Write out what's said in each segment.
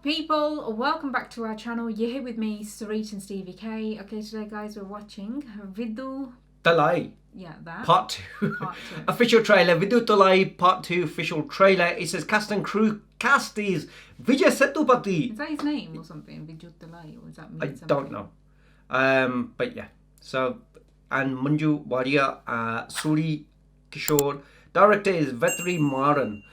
people, welcome back to our channel. You're here with me, Soori and Stevie K. Okay, today guys we're watching Viduthalai. Yeah, that. Part 2. Part 2. Official trailer. Viduthalai Part 2 official trailer. It says cast and crew. Cast is Vijay Sethupathi. Is that his name or something? Viduthalai, or is that I don't know. But yeah. So, and Manju Wadia, Soori Kishore. Director is Vetri Maaran.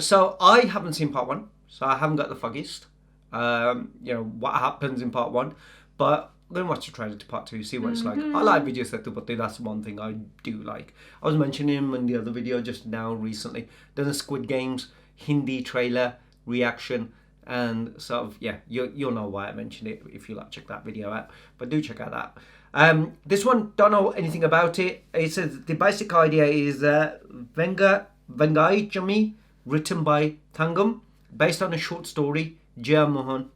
So I haven't seen Part 1. So I haven't got the foggiest, what happens in Part 1. But I'm going to watch the trailer to Part 2, see what it's like. I like Vijay Sethupathi, that's one thing I do like. I was mentioning him in the other video just now recently. Done a Squid Games Hindi trailer reaction. And sort of, yeah, you'll know why I mentioned it if you like check that video out. But do check out that. This one, don't know anything about it. It says the basic idea is Vengai Chami, written by Thangam. Based on a short story, Jaya Mohan.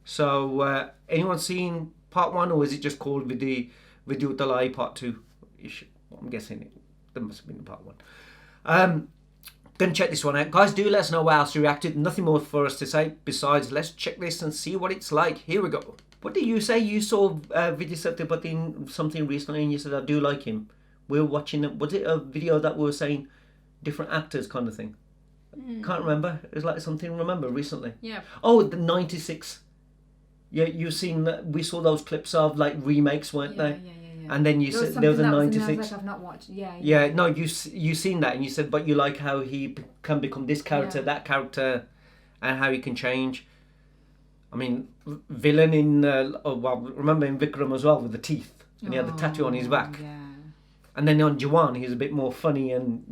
So, anyone seen Part 1, or is it just called Viduthalai Part 2? I'm guessing there must have been Part 1. Gonna check this one out. Guys, do let us know how else you reacted. Nothing more for us to say besides let's check this and see what it's like. Here we go. What did you say? You saw Vijay Sethupathi in something recently and you said, I do like him. We were watching it. Was it a video that we were saying different actors kind of thing? Can't remember. It was like something remember recently. Yeah. Oh, the 96. Yeah, you've seen that. We saw those clips of like remakes, weren't they? Yeah. And then you said there was a 96. I was like, I've not watched. Yeah. No, you seen that, and you said, but you like how he can become this character, that character, and how he can change. I mean, villain in remember in Vikram as well with the teeth, and he had the tattoo on his back. Yeah. And then on Jawan, he's a bit more funny and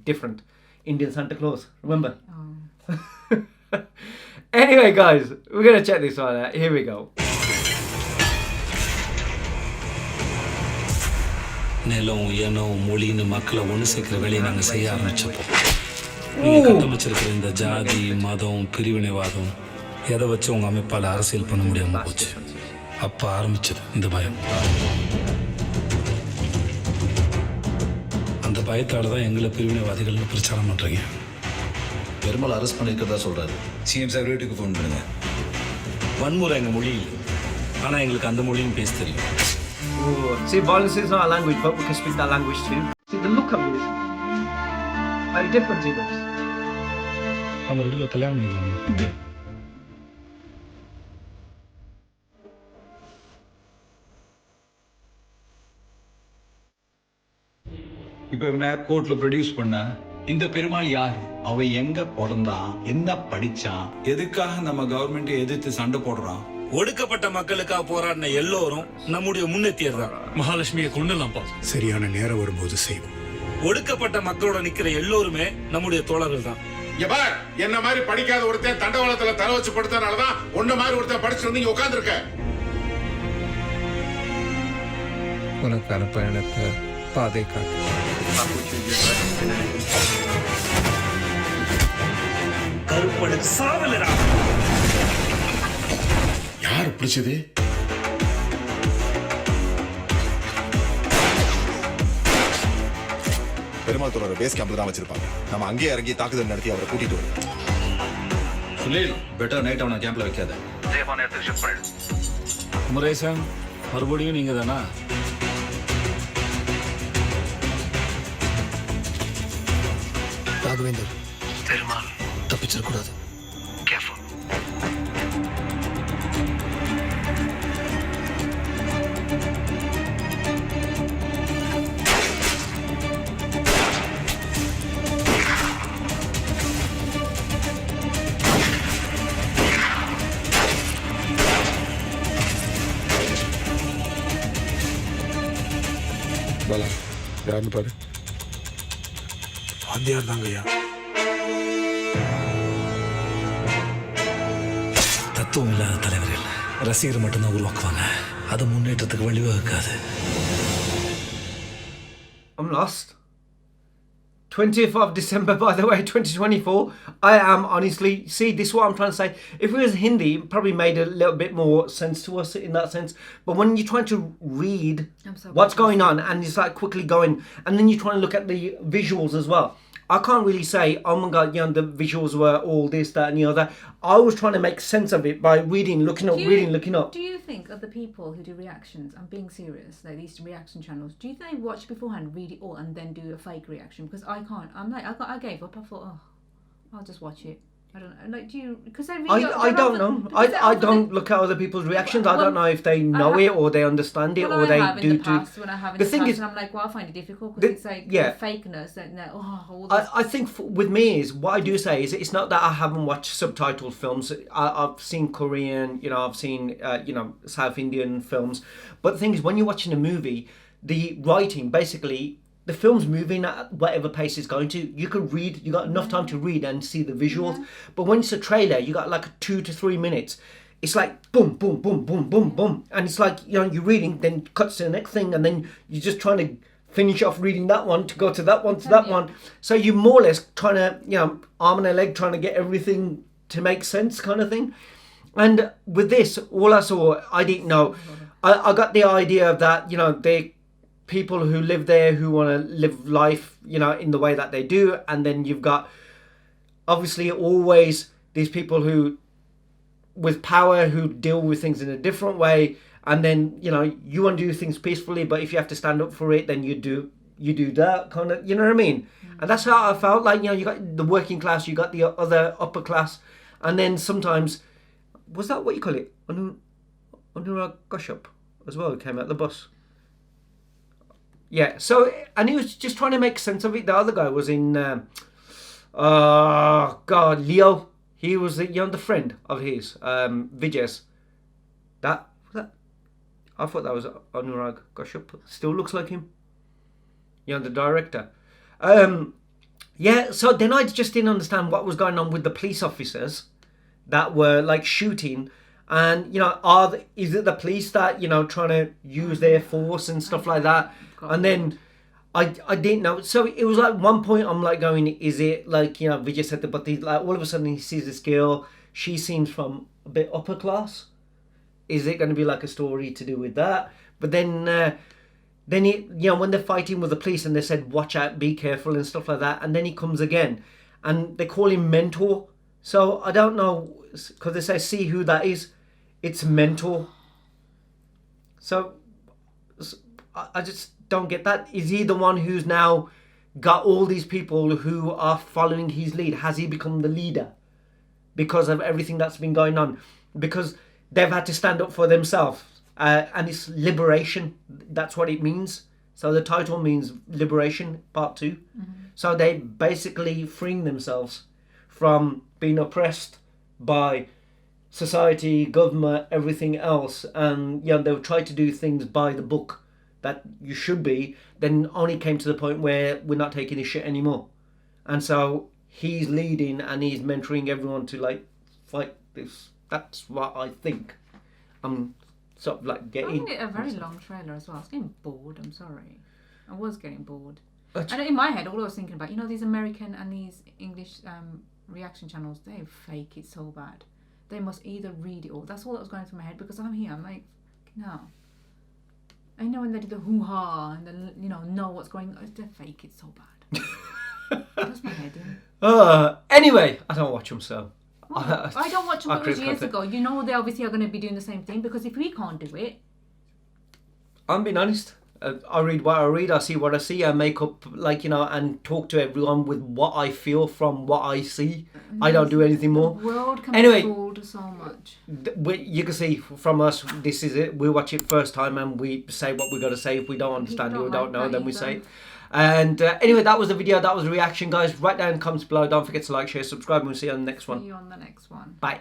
different. Indian Santa Claus, remember? Oh. Anyway, guys, we're going to check this one out. Here we go. நிலம் இனம் மொழின்னு மக்களை ஒன்று சேர்க்கிற வேலையை நாங்கள் செய்ய ஆரம்பிச்சப்போ நீங்கள் கட்டமைச்சிருக்கிற இந்த ஜாதி மதம் பிரிவினைவாதம் எதை வச்சு உங்கள் அமைப்பால் அரசியல் பண்ண முடியாமல் போச்சு அப்போ ஆரம்பிச்சது இந்த பயம் அந்த பயத்தால் தான் எங்களை பிரிவினைவாதிகள்னு பிரச்சாரம் பண்ணுறீங்க பெருமாள் அரெஸ்ட் பண்ணியிருக்கிறதா சொல்கிறாரு. சிஎம் சார் வீட்டுக்கு ஃபோன் பண்ணுங்க. வன்முறை எங்கள் மொழி இல்லை ஆனால் எங்களுக்கு அந்த மொழியும் பேச தெரியும். See, violence is not a language, but we can speak that language too. See, the look of it is very different to this. அவங்க ரெண்டு கல்யாணம் பண்ணிக்கலாம். இப்போ என்ன கோர்ட்ல ப்ரொடியூஸ் பண்ண இந்த பெருமாள் யார், அவன் எங்க பிறந்தான், என்ன படிச்சான், எதுக்காக நம்ம கவர்மெண்ட்டை எதிர்த்து சண்டை போடுறான்? ஒடுக்கப்பட்ட மக்களுக்காக போராடின எல்லோரும் நம்முடைய முன்னேற்றியர் தான். மகாலட்சுமியை கொண்டுலாம்ப்பா. சரியான நேரம் வரும்போது செய்வோம். ஒடுக்கப்பட்ட மக்களோட நிக்கிற எல்லோருமே நம்முடைய தோழர்கள் தான். என்ன மாதிரி படிக்காத ஒருத்தன் தண்டவாளத்துல தலை வச்சு படுத்தனாலதான் உன்ன மாதிரி ஒருத்தன் படிச்சு வந்து இங்க உட்கார்ந்து இருக்க. உனக்கான பயணத்தை பாதை காட்டு. கருப்பனுக்கு சாவலடா. யார் பிடிச்சது? பெருமாள் தோழர் பேஸ் கேம்ப்ல தான் வச்சிருப்பாங்க. நம்ம அங்கேயே இறங்கி தாக்குதல் நடத்தி அவரை கூட்டிட்டு வரோம். சுனில், பெட்டர் நைட் அவனை கேம்ப்ல வைக்காத. முரேசன், மறுபடியும் நீங்க தானா? ராகவேந்தர், பெருமாள் தப்பிச்சிடக்கூடாது. கேர்ஃபுல். பாலா, யாருன்னு பாரு. வாத்தியார் தாங்கய்யா. தத்துவம் இல்லாத தலைவர்கள் ரசிகர் மட்டும்தான் உருவாக்குவாங்க. அது முன்னேற்றத்துக்கு வழிவகுக்காது. I'm lost. 20th of December, by the way, 2024. I am honestly, see, this is what I'm trying to say. If it was Hindi, it probably made a little bit more sense to us in that sense. But when you're trying to read what's going on and it's like quickly going, and then you're trying to look at the visuals as well. I can't really say, oh my god, the visuals were all this, that, and the other. I was trying to make sense of it by reading, looking up, looking up. Do you think of the people who do reactions, I'm being serious, like these reaction channels, do you think they watch beforehand, read it all, and then do a fake reaction? Because I can't. I'm like, I gave up. I thought, oh, I'll just watch it. I don't know. Like, do you? Because I don't know. I don't look at other people's reactions. I don't know if they know it or they understand it or they do. In the past, when I have in the past, and I'm like, well, I find it difficult because it's like fakeness. And all this. I think with me is what I do say is it's not that I haven't watched subtitled films. I've seen Korean, I've seen South Indian films, but the thing is when you're watching a movie, the writing basically. The film's moving at whatever pace it's going to. You can read, you got enough time to read and see the visuals. Yeah. But when it's a trailer, you got like 2 to 3 minutes. It's like boom, boom, boom, boom, boom, boom. And it's like, you're reading, then cuts to the next thing, and then you're just trying to finish off reading that one to go to that one, to that one. So you're more or less trying to, arm and a leg, trying to get everything to make sense kind of thing. And with this, all I saw, I didn't know. I got the idea of that, they people who live there who want to live life, in the way that they do. And then you've got, obviously, always these people who, with power, who deal with things in a different way. And then, you want to do things peacefully, but if you have to stand up for it, then you do that kind of, you know what I mean? Mm-hmm. And that's how I felt like, you got the working class, you got the other upper class. And then sometimes, was that what you call it? Anurag Kashyap as well, who came out the bus. Yeah, so, and he was just trying to make sense of it. The other guy was in, Leo. He was the friend of his, Vijay's. I thought that was Anurag Kashyap. Still looks like him. The director. So then I just didn't understand what was going on with the police officers that were, like, shooting. And, is it the police that, trying to use their force and stuff like that? And then I didn't know. So it was like one point I'm like going, is it like, Vijay Sethupathi, like all of a sudden he sees this girl, she seems from a bit upper class. Is it going to be like a story to do with that? But then when they're fighting with the police and they said, watch out, be careful and stuff like that. And then he comes again and they call him Mentor. So I don't know, because they say, see who that is. It's Mentor. So I just don't get that. Is he the one who's now got all these people who are following his lead? Has he become the leader because of everything that's been going on? Because they've had to stand up for themselves. And it's liberation. That's what it means. So the title means Liberation, Part 2. Mm-hmm. So they basically freeing themselves from being oppressed by society, government, everything else. And they'll try to do things by the book that you should be, then only came to the point where we're not taking this shit anymore. And so he's leading and he's mentoring everyone to like fight this. That's what I think. I'm sort of like getting... I find it a very long trailer as well. I was getting bored, I'm sorry. I was getting bored. And in my head, all I was thinking about, these American and these English reaction channels, they fake it so bad. They must either read it all. That's all that was going through my head because I'm here. I'm like, no. I know when they do the hoo-ha and then, know what's going on. They fake it so bad. That's my head in. Anyway, I don't watch them, so... Well, I don't watch them. It was years ago. They obviously are going to be doing the same thing because if we can't do it... I'm being honest. I read what I read, I see what I see, I make up, and talk to everyone with what I feel from what I see. I don't do anything more. The world can be fooled so much. You can see from us, this is it. We watch it first time and we say what we got to say. If we don't understand it or don't know, then we say it. And anyway, that was the video. That was the reaction, guys. Write down in the comments below. Don't forget to like, share, subscribe, and we'll see you on the next one. See you on the next one. Bye.